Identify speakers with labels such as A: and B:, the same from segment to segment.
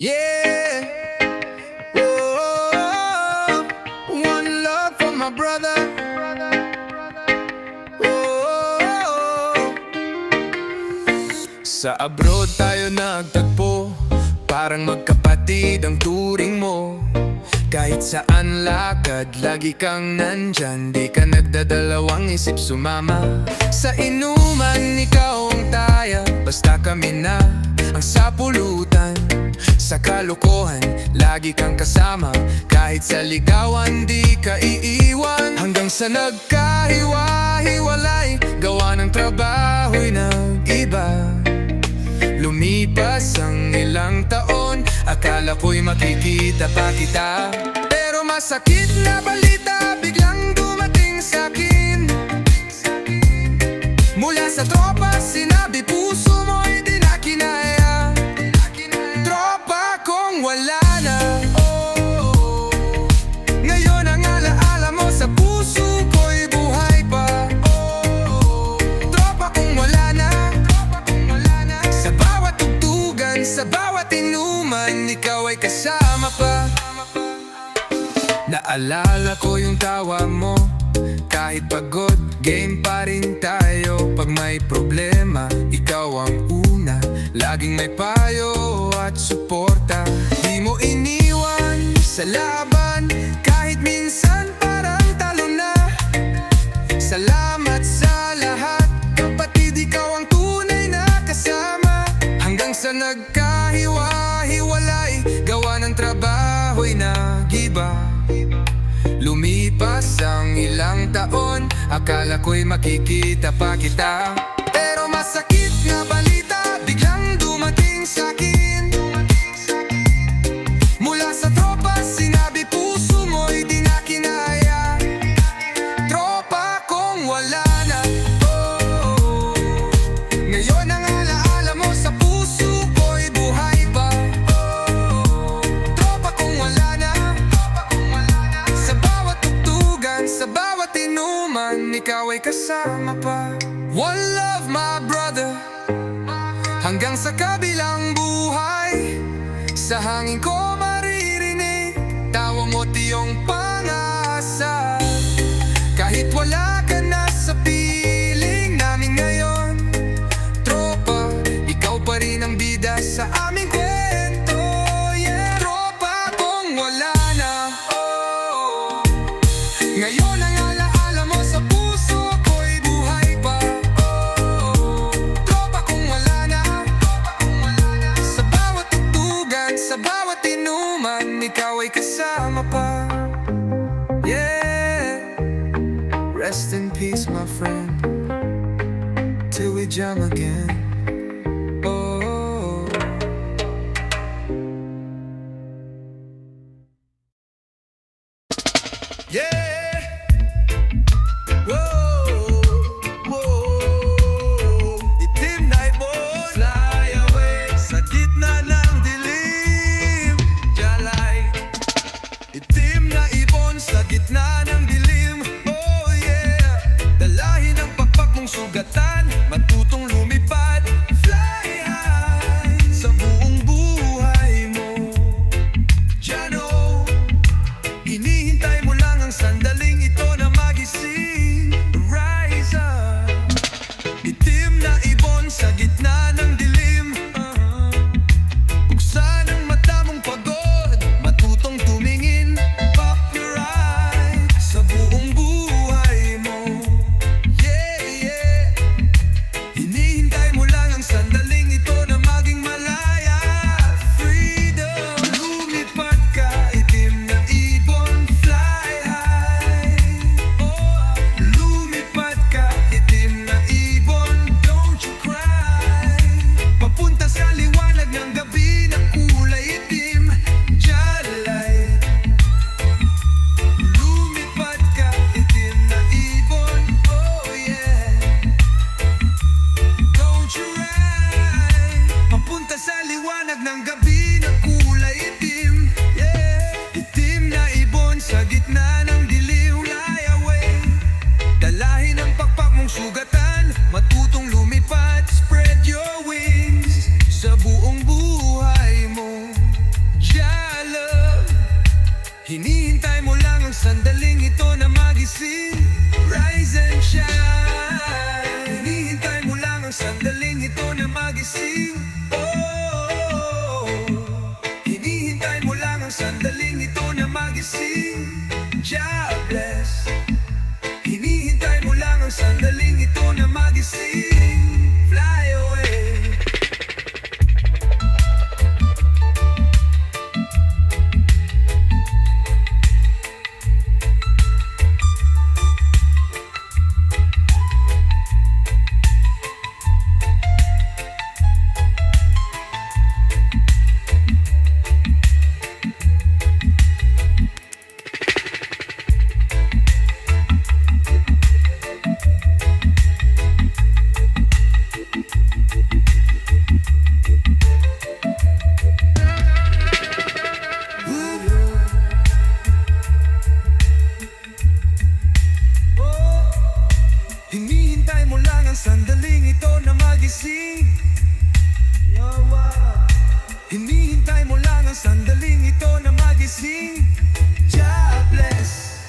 A: Yeah, oh, one love for my brother. Oh, sa abroad tayo nagtagpo, parang magkapatid ang turing mo. Kahit saan lakad, lagi kang nandyan, di ka nagdadalawang isip sumama. Sa inuman, ikaw ang taya, basta kami na ang sapulutan. Sa kalokohan, lagi kang kasama, kahit sa ligawan, di ka iiwan. Hanggang sa nagkahiwa-hiwalay, gawa ng trabaho'y nag-iba. Lumipas ang ilang taon, akala ko'y makikita pa kita. Pero masakit na balita biglang dumating sa'kin. Mula sa tropa, sinabi puso mo'y di na kinaya. Tropa kong wala na, oh. Ngayon ang alaala mo sa puso ko'y buhay pa, oh. Tropa kong wala na, sa bawat tugtugan, sa bawat inuman, ikaw ay kasama pa. Naalala ko yung tawa mo, kahit pagod, game pa rin tayo. Pag may problema, ikaw ang una, laging may payo at suporta. Di mo iniwan sa laban, kahit minsan parang talo na. Salamat sa lahat, kapatid, ikaw ang tunay na kasama. Hanggang sa nagkahiwa-hiwalay, gawa ng trabaho'y nag-iba. Lumipas ang ilang taon, akala ko'y makikita pa kita. Pero masakit na balita biglang dumating sa'kin. Mula sa tropa, sinabi puso mo'y di na kinaya. Tropa kong wala na, oh. Ngayon ang alaala mo sa puso ko'y buhay pa, oh. Tropa kong wala na, sa bawat tugtugan, sa bawat inuman, ikaw ay kasama pa. One love, my brother, hanggang sa kabilang buhay. Sa hangin ko maririnig tawa mo, tiyong pang-asa. Kahit wala ka na sa piling namin ngayon, tropa, ikaw pa rin ang bida sa aming kwento, yeah. Tropa kong wala na, oh. Ngayon ang alaala mo sa puso ko'y buhay pa, oh. Tropa kong wala na, sa bawat tugtugan, sa bawat inuman, ikaw ay kasama pa, yeah. Rest in peace, my friend, till we jam again, oh. Yeah. Itim na ibon, fly away sa gitna ng dilim. Jalay, itim na ibon sa gitna ng dilim. Oh yeah, dalahin ang pakpak mong sugatan, matutong lumipad. ang sandaling ito na magising. God bless.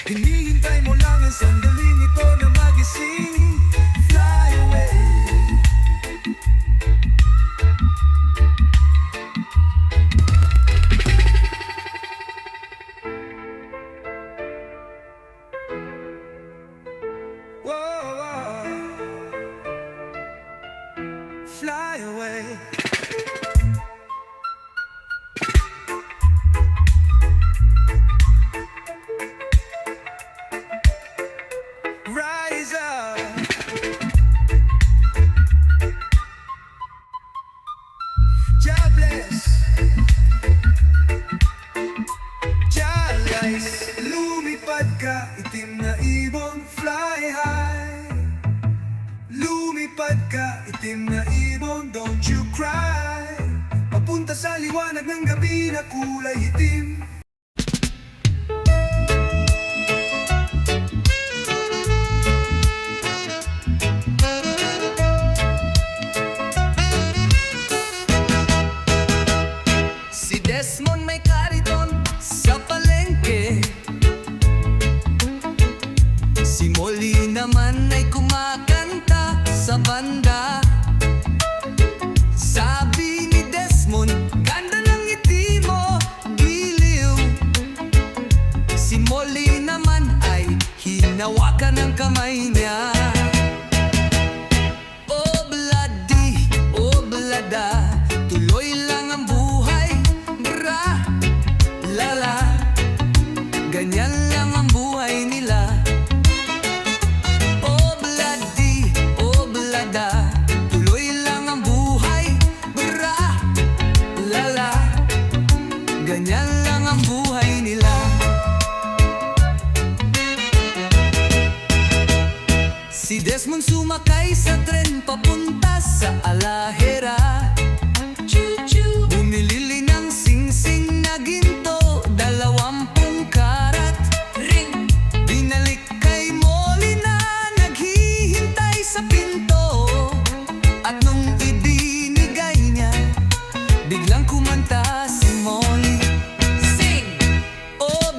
A: Hinihintay mo lang ang sandaling ito na magising. Fly away. Whoa, fly away. Rise up. God bless. Chalice. Lumipad ka, itim na ibon, fly high. Lumipad ka, itim na ibon, don't you cry. Papunta sa liwanag ng gabi na kulay itim. Si Desmond may kariton sa palengke. Si Molly naman ay kumakanta sa banda. Sabi ni Desmond, ganda ng ngiti mo, giliw. Si Molly naman ay hinawakan ng kamay niya. Oh blada, tuloy lang ang buhay, bra, lala. Ganyan lang ang buhay nila. Oh blada, tuloy lang ang buhay, bra, lala. Ganyan lang ang buhay nila. Si Desmond sumakay sa tren papunta sa Alahera. Bumili ng singsing na ginto, 20 karat. Binalik kay Molly na naghihintay sa pinto. At nung ibinigay niya, biglang kumanta si Molly. Sing! Oh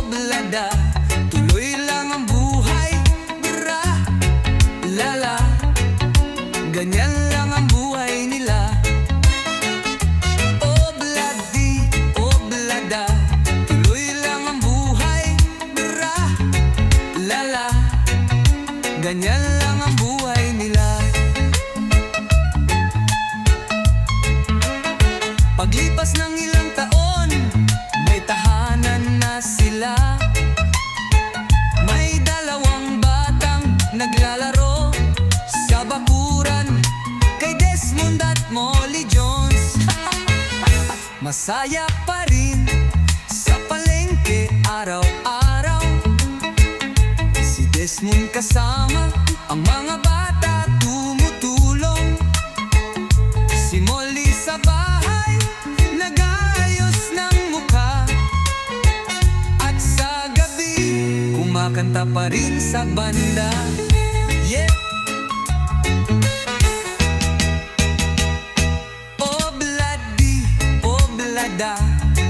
A: blada, tuloy lang ang buhay, bra, lala. Ganyan lang ang buhay nila. Oh blada, tuloy lang ang buhay, bra, lala. Ganyan lang ang buhay nila. Paglipas ng ilang taon, may tahanan na sila. May 2 batang naglalaro sa bakuran kay Desmond at Molly Jones. Masaya pa rin sa palengke araw-araw. Si Desmond kasama ang mga bata tumutulong. Si Molly sa bahay nag-aayos ng mukha. At sa gabi kumakanta pa rin sa banda. Yeah. Oh blada,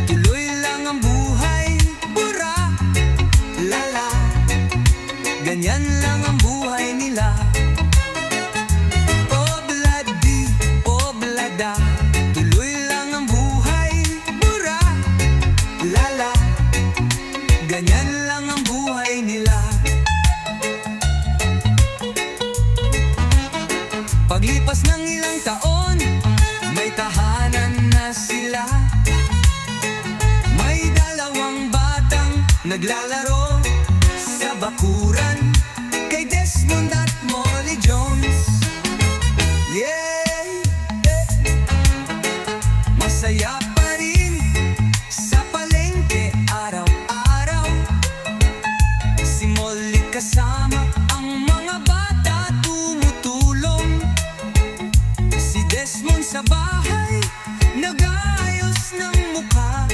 A: tuloy lang ang buhay, bura, lala. Ganyan lang ang buhay nila. Oh blada, tuloy lang ang buhay, bura, lala. Ganyan lang ang buhay nila. Paglipas ng ilang taon, may tahanan na sila. May 2 batang naglalaro sa bakuran kay Desmond at Molly Jones. Yeah, masaya pa rin sa palengke araw-araw. Si Molly kasama ang mga bata tumutulong. Si Desmond sa bahay nag-aayos ng mukha.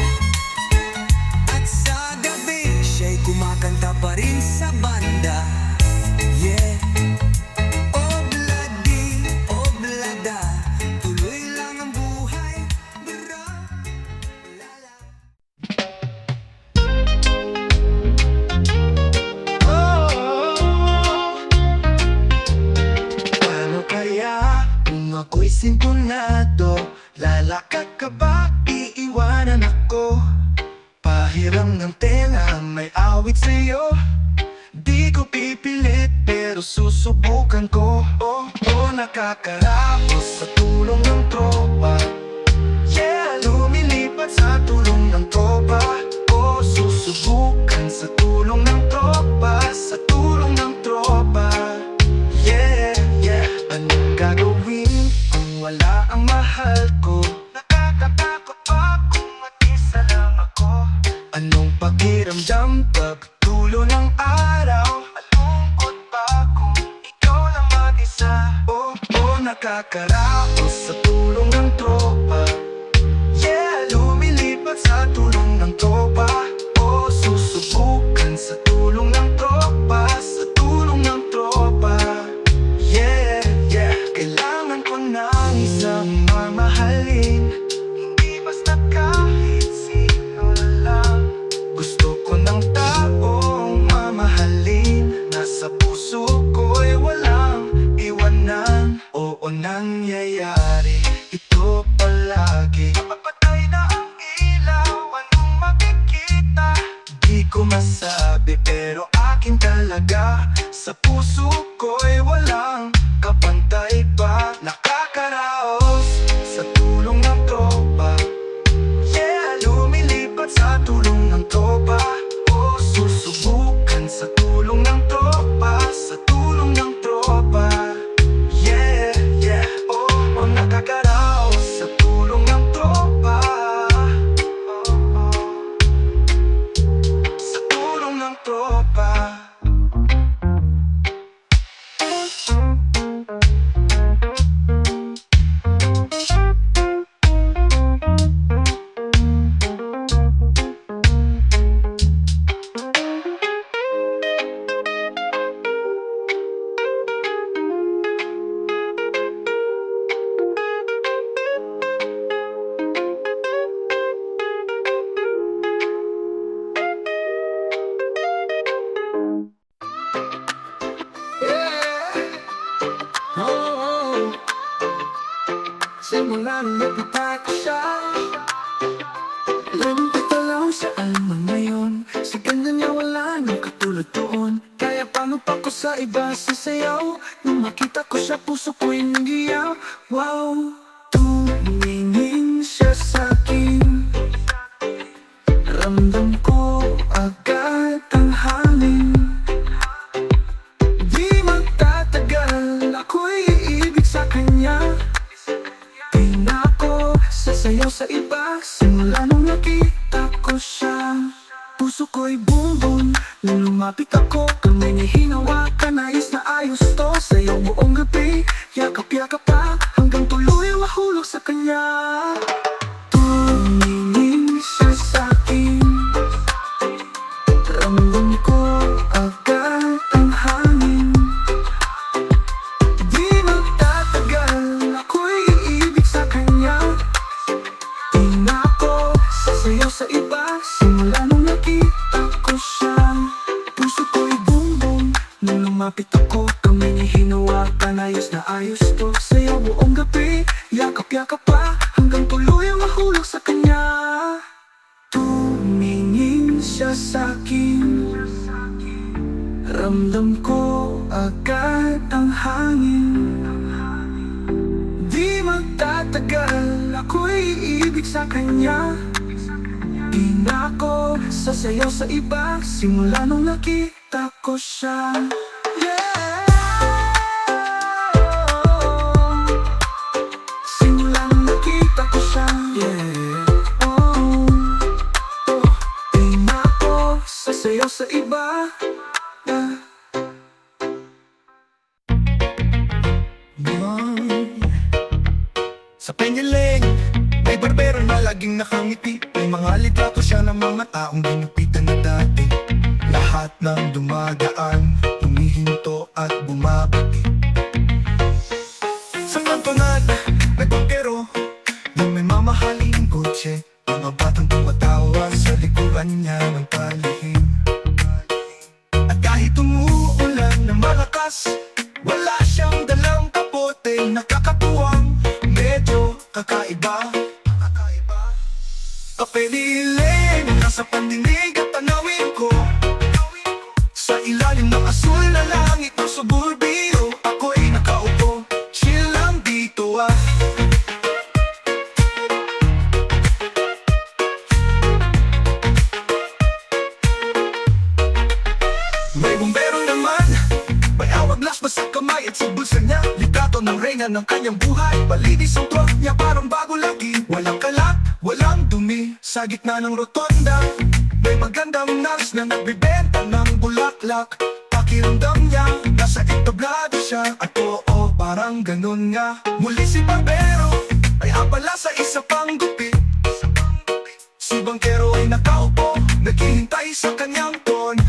A: At sa gabi siya'y kumakanta pa rin sa banda. Yeah. Oh blada, tuloy lang ang buhay, halaga. Sa puso ko'y walang kapantay pa. Nakakaraos sa tulong ng tropa. Yeah, lumilipat sa tulong ng tropa. O susubukan sa tulong ng tropa. Sa tulong ng tropa. Yeah, yeah, oh, nakakaraos sa tulong ng tropa. Sa tulong ng tropa. Simula nung nagpapag siya, lumipit lang sa alaman ngayon. Sa ganda niya wala nang katulad doon. Kaya paano pa ko sa iba sasayaw? Nung makita ko siya puso ko'y nagiyaw. Wow, tumingin siya sa'kin. Ramdam ko agad ang hangin. Di magtatagal, ako'y iibig sa kanya. Sasayaw sa iba, simula nung nakita ko siya. Puso ko'y boom boom, nung lumapit ako, kamay niya hinawakan, nais na ayos to. Sayaw buong gabi, yakap-yakap pa, hanggang tuloy mahulog sa kanya. Tumingin siya sa'kin, ramdam ko agad ang hangin. Di magtatagal, ako'y iibig sa kanya. Sayaw sa iba, simula nung nakita ko siya. Puso ko'y boom boom, nung lumapit ako, kamay niya hinawakan, ayos na ayos to. Sayaw buong gabi, yakap-yakap pa, hanggang tuloy ang mahulog sa kanya. Tumingin siya sa'kin, ramdam ko agad ang hangin. Di magtatagal, ako'y iibig sa kanya. Di na ako sasayaw sa iba, simula nung nakita ko siya. Yeah, simula nung nakita ko siya. Yeah, oh, di na ako sasayaw sa iba. Yeah. Sa Peñaling, may barbero na laging nakangiti. May mga litrato siya ng mga taong ginupitan na dati. Lahat ng dumadaan, humihinto at bumabati. Sa kantonan, may barbero na may mamahaling kotse. Mga batang tumatawa sa likuran niya ng palihim. At kahit umuulan ng malakas, wala siyang dalang kapote. Nakakatuwang, medyo kakaiba. Kapeliling, nasa pandinig at tanawin ko. Sa ilalim ng asul na langit ng suburbio, ako'y nakaupo, chill lang dito ah. May bumbero naman, may awaglas ba sa kamay at sa bulsa niya. Litrato ng reyna ng kanyang buhay, palinis ang truck niya parang bago lagi. Walang kalat, walang dumi, sa gitna ng rotonda may magandang nurse na nagbibenta ng bulaklak. Pakiramdam niya, nasa entablado siya. At oo, parang ganun nga. Muli si barbero ay abala sa isa pang gupit. Si bangkero ay nakaupo, naghihintay sa kanyang ton.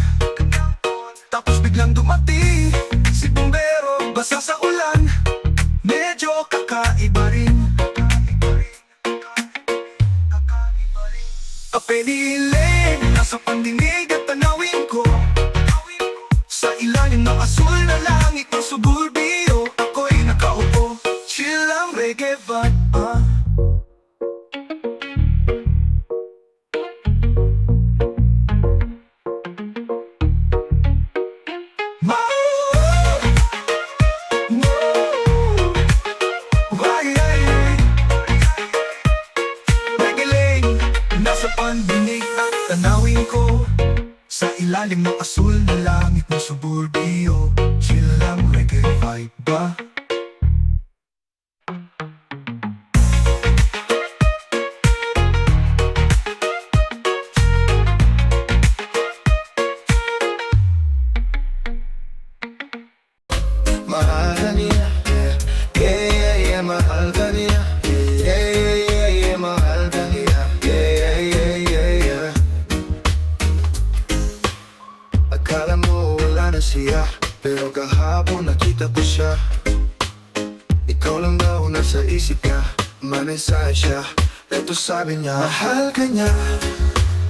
A: Tapos biglang dumating si bumbero, basa sa ulan. Medyo kakaiba rin. Kapeliling, nasa pandinig at tanawin ko. Sa ilalim ng asul na langit ng suburbio, ako'y nakaupo, chill lang reggae vibe. ilalim ng asul na langit ng suburbio. Chill lang, reggae vibe ba?
B: Mahal ka niya, yeah, yeah, yeah, mahal ka niya, yeah, yeah, yeah, yeah, mahal ka niya, yeah, yeah, yeah, yeah. Akala mo wala na siya, pero kahapon nakita ko siya. Ikaw lang daw nasa isip niya, manisay siya. Ito sabi niya, mahal ka niya,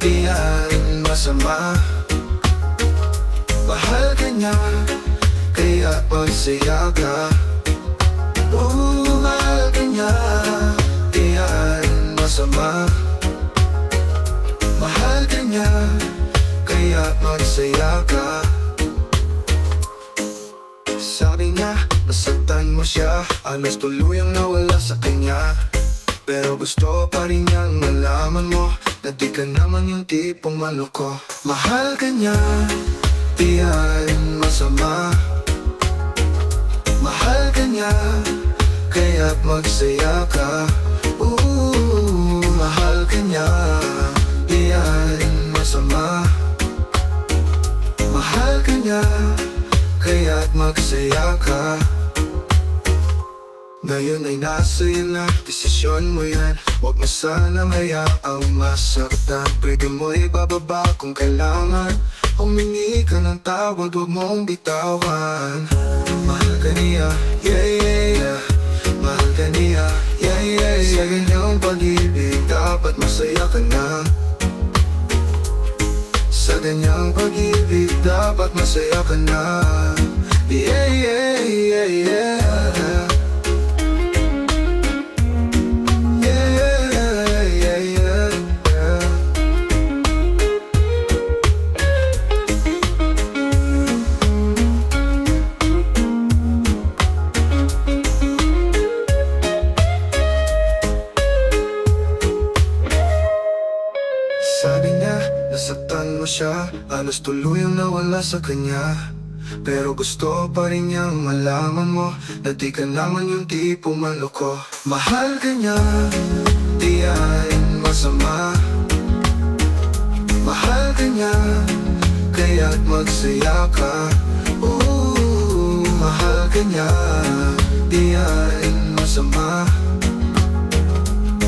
B: di yan masama. Mahal ka niya, kaya magsaya ka. Mahal ka niya, di yan masama. Mahal ka niya, kaya magsaya ka. Sabi niya, nasaktan mo siya, halos tuluyang nawala sa kanya. Pero gusto pa rin niyang malaman mo na di ka naman yung tipong maloko. Mahal ka niya, di yan masama. Mahal ka niya, kaya magsaya ka. Mahal ka niya, di yan masama. Mahal ka niya, kaya magsaya ka. Ngayon ay nasa iyo na, desisyon mo yan. Huwag mo sanang hayaang masaktan. Pwede mo ibababa kung kailangan. Humingi ka ng tawad, huwag mong bitawan. Mahal ka niya, yeah, yeah, yeah. Mahal ka niya, yeah, yeah, yeah. Sa ganyang pag-ibig, dapat masaya ka na. Sa ganyang pag-ibig, dapat masaya ka na. Yeah, yeah, yeah, yeah. Sabi niya, nasaktan mo siya, halos tuluyang nawala sa kanya. Pero gusto pa rin niyang malaman mo na di ka naman yung tipo maloko. Mahal ka niya, di yan masama. Mahal ka niya, kaya't magsaya ka. Mahal ka niya, di yan masama.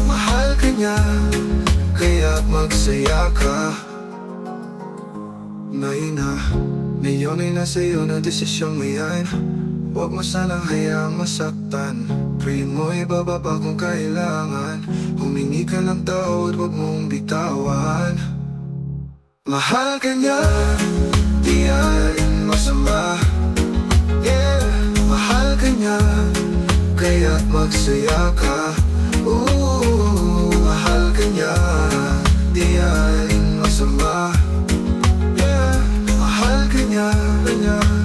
B: Mahal ka niya, kaya magsaya ka. Ngayon ay nasa iyo na desisyon mo yan. Huwag mo sanang hayaang masaktan. Pray mo ibababa kung kailangan. Humingi ka ng tawad, huwag mong bitawan. Mahal ka niya, di yan masama. Yeah, mahal ka niya, kaya't magsaya ka. Mahal ka niya, di yan masama. Yeah, mahal ka niya,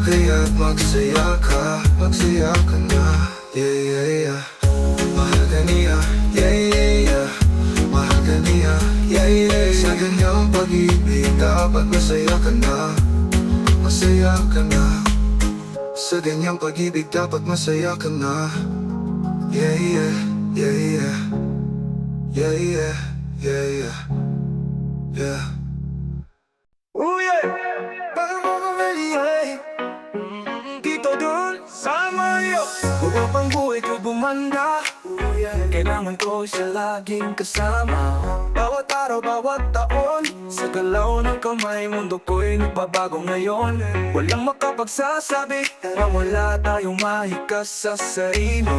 B: kaya't magsaya ka. Magsaya ka na, yeah, yeah, yeah. Mahal ka niya, yeah, yeah, yeah. Mahal ka niya, yeah, yeah, yeah. Sa ganyang pag-ibig, dapat masaya ka na. Masaya ka na. Sa ganyang pag-ibig, dapat masaya ka na. Yeah, yeah, yeah, yeah. Yeah, yeah, yeah, yeah, yeah.
A: Oh yeah! Dito dun sa mayo, huwag pang buhay ko bumanda. Kailangan ko siya laging kasama. Bawat araw, bawat taon, sa galaw ng kamay, mundo ko'y nagbabago ngayon. Walang makapagsasabi na wala tayong mahikas sa sarili.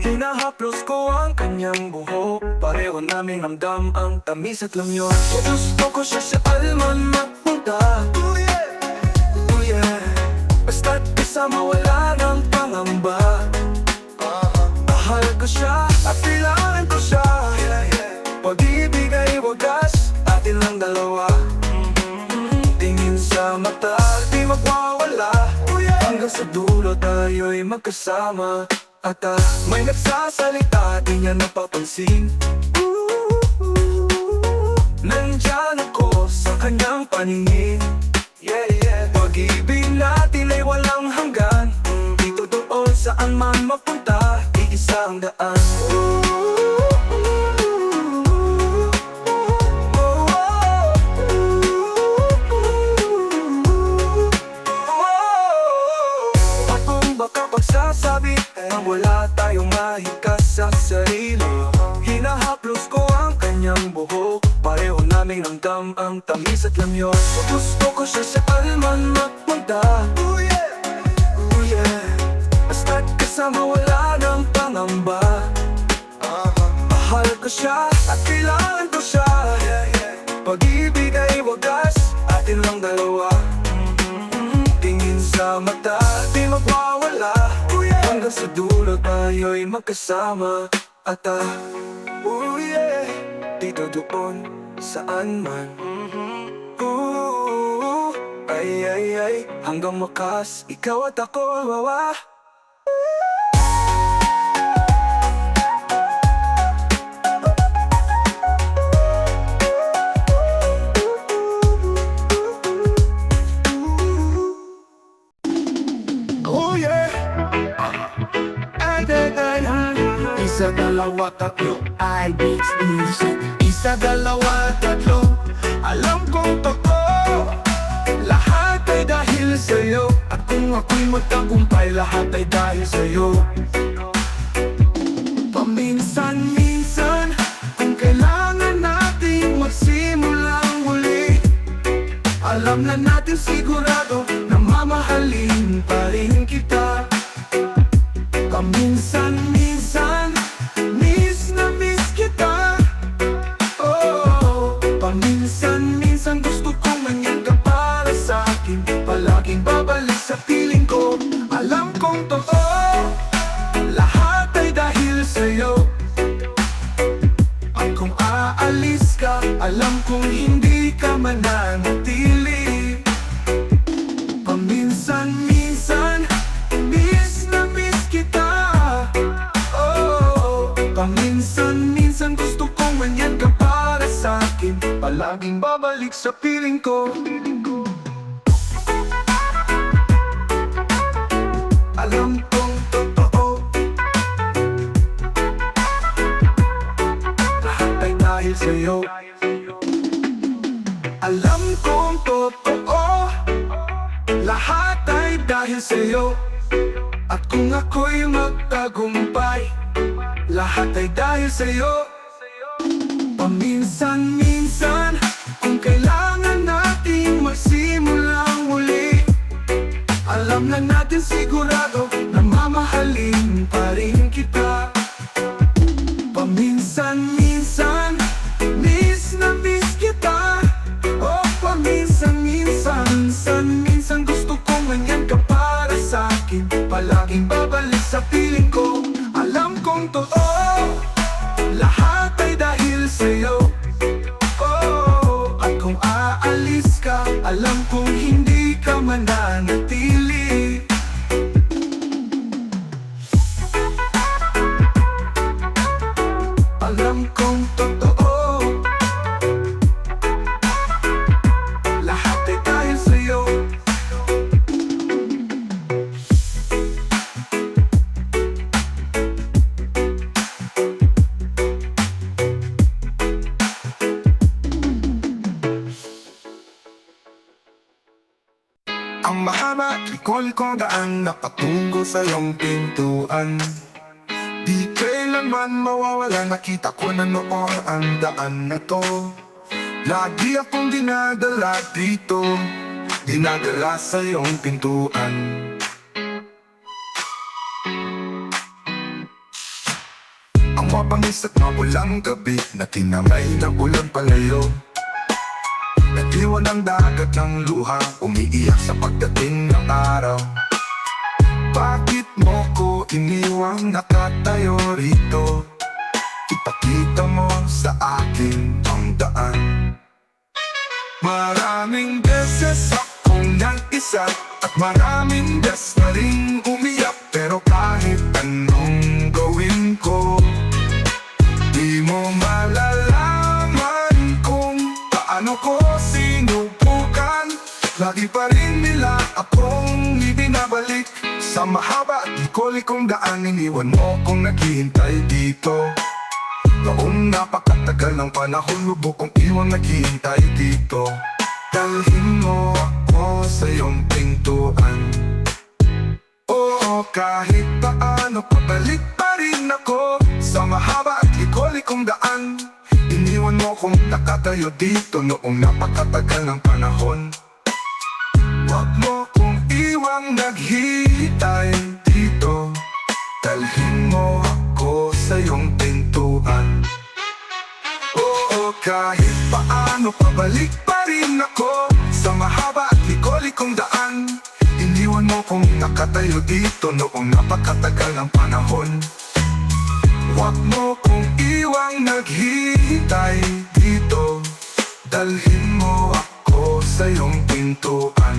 A: Hinahaplos ko ang kanyang buhok, pareho naming ramdam ang tamis at lamyon. Gusto ko siya sa alman magpunta. Oh yeah, basta't kasama wala ng pangamba. Mahal ko siya at kailangan ko siya. Pag-ibig ay wagas, atin lang dalawa. Tingin sa mata, di magwawala. Hanggang sa dulo tayo'y magkasama. At may nagsasalita, di niya napapansin. Nandyan ako sa kanyang paningin. Yeah.
B: kanyang buhok. Pareho naming ramdam ang tamis at lamyon. Gusto ko siya saan man magpunta. Oh yeah, oh yeah. Basta't kasama wala ng pangamba. Mahal ko siya at kailangan ko siya. Pag-ibig ay wagas, atin lang dalawa. Tingin sa mata, di magwawala. Hanggang sa dulo tayo'y magkasama. At oh yeah, dito doon, saan man. Ay ay ay, hanggang wakas, ikaw at ako, wawa. Oh yeah. Isa, dalawa, tatlo, I beats music. Isa, dalawa, tatlo, alam kong totoo. Lahat ay dahil sa'yo. At kung ako'y magtagumpay, lahat ay dahil sa'yo. Paminsan-minsan, kung kailangan nating magsimulang muli, alam na natin sigurado na mamahalin pa rin kita. Paminsan-minsan, miss na miss kita. Oh, paminsan-minsan gusto kong manyan ka para sa akin. Palaging babalik sa piling ko. Alam kong totoo, lahat ay dahil sa'yo. At kung aalis ka, alam kong hindi ka mananatili. Paminsan-minsan, miss na miss kita. Oh, paminsan-minsan gusto kong manyan ka para sa akin. Palaging babalik sa piling ko. Alam kong totoo, lahat ay dahil sa'yo. Alam kong totoo, lahat ay dahil sa'yo. At kung ako'y magtagumpay, lahat ay dahil sa'yo. Paminsan-minsan, kung kailangan nating magsimulang muli, alam na natin sigurado na mamahalin pa rin kita. Paminsan-minsan, miss na miss kita. Oh, paminsan-minsan, minsan gusto kong manyan ka para sa akin. Palaging babalik sa piling ko. Alam kong totoo, lahat ay dahil sa'yo. Oh, at kung aalis ka, alam kong hindi ka mananatili. Alam kong totoo, lahat ay dahil sa'yo. Ang mahaba, likol-likol daan nakatungo sa iyong pintuan. Di kailanman mawawala, nakita ko na noon ang daan na to. Lagi akong dinadala dito, dinadala sa iyong pintuan. Ang mapangis at mapulang gabi na tinamay ng ulan palayo. Nag-iwan ang dagat ng luha, umiiyak sa pagdating ng araw. Bakit mo ko iniwang nakatayo rito? Ipakita mo sa akin ang daan. Maraming beses akong nag-isa at maraming beses na rin umiyak. Pero kahit anong gawin ko, di mo malalaman kung paano ko sinubukan. Lagi pa rin nila akong ibinabalik sa mahaba at likol-likong daan. Iniwan mo kong naghihintay dito. Noong napakatagal ng panahon, lubog kong iwan naghihintay dito. Dalhin mo ako sa iyong pintuan. Oo, kahit paano pabalik pa rin ako sa mahaba at likol-likong daan. Iniwan mo mo kung nakatayo dito noong napakatagal ng panahon. Huwag mo kong iwang naghihintay dito, dalhin mo ako sa iyong pintuan. Oo, kahit paano pabalik pa rin ako sa mahaba at likolikong daan. Iniwan mo kong nakatayo dito noong napakatagal ng panahon. Huwag mo kong iwang naghihintay dito, dalhin mo ako sa iyong pintuan.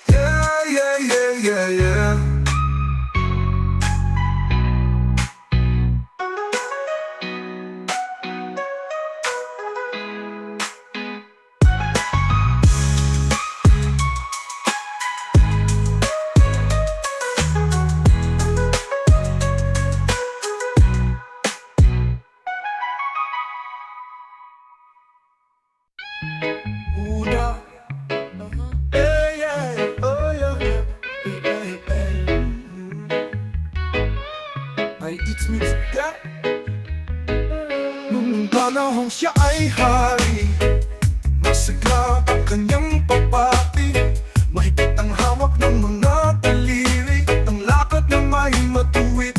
B: Yeah, yeah, yeah, yeah, yeah. Una, eh, yeah, oh, yeah, eh, ay, it's me, yeah. Nung panahong siya ay hari, masigla ang kanyang papati, mahigpit ang hawak ng mga daliri, at ang lakad na may matuwid.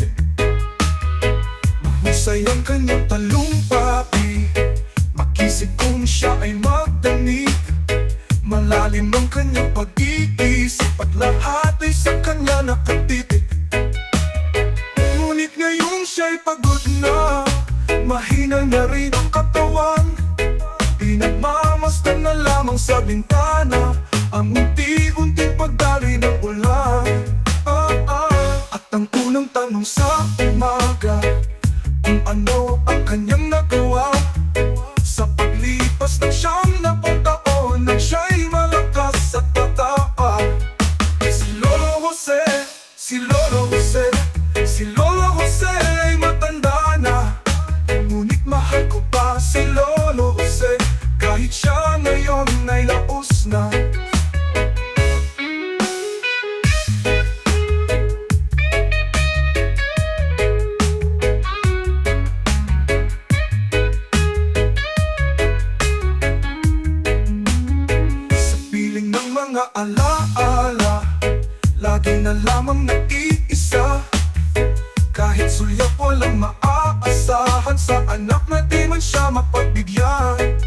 B: Mahusay ang kanyang talumpati, makisig kung siya ay magdanig. Malalim ang kanyang pag-iisip at lahat ay sa kanya nakatitig. Ngunit ngayon siya'y pagod na, mahina na rin ang katawan. Pinagmamasdan na lamang sa bintana ang unti-unting pagdaloy ng ulan. At ang unang tanong sa umaga, kung ano ang kanyang nagawa sa paglipas ng 70 taon nang siya'y malakas at tatapa. Si Lolo Jose, si Lolo Jose, si Lolo Jose ay matanda na, ngunit mahal ko pa si Lolo Jose, kahit siya ngayon ay laos na. Mga alaala, lagi na lamang nag-iisa. Kahit sulyap walang maaasahan, sa anak na di man siya mapagbigyan.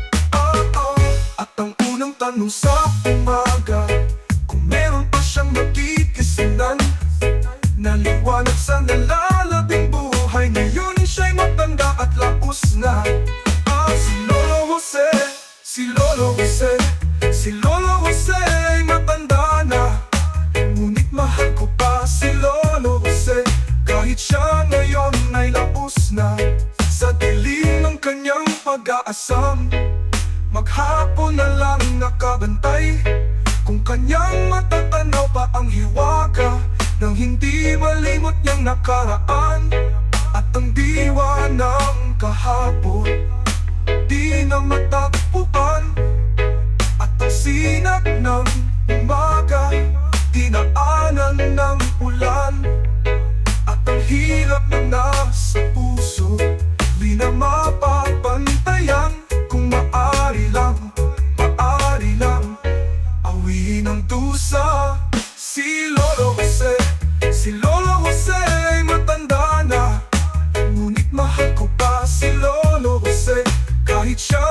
B: At ang unang tanong sa umaga, kung meron pa siyang magkikisinan, naliwanag sa nalalabing buhay, ngayon siya'y matanda at laos na. Si Lolo Jose, si Lolo Jose, si Lolo Jose ay matanda na, ngunit mahal ko pa si Lolo Jose, kahit siya ngayon ay laos na. Sa dilim ng kanyang pag-aasam, maghapon na lang nakabantay, kung kanyang matatanaw pa ang hiwaga nang hindi malimot niyang nakaraan. At ang diwa ng kahapon di na matagpuan, at ang sinag ng umaga dinaanan ng ulan. At ang hirap na nasa puso di na mapapantayan. Kung maaari lang awihin ang dusa. Si Lolo Jose, si Lolo Jose ay matanda na, ngunit mahal ko pa si Lolo Jose, kahit siya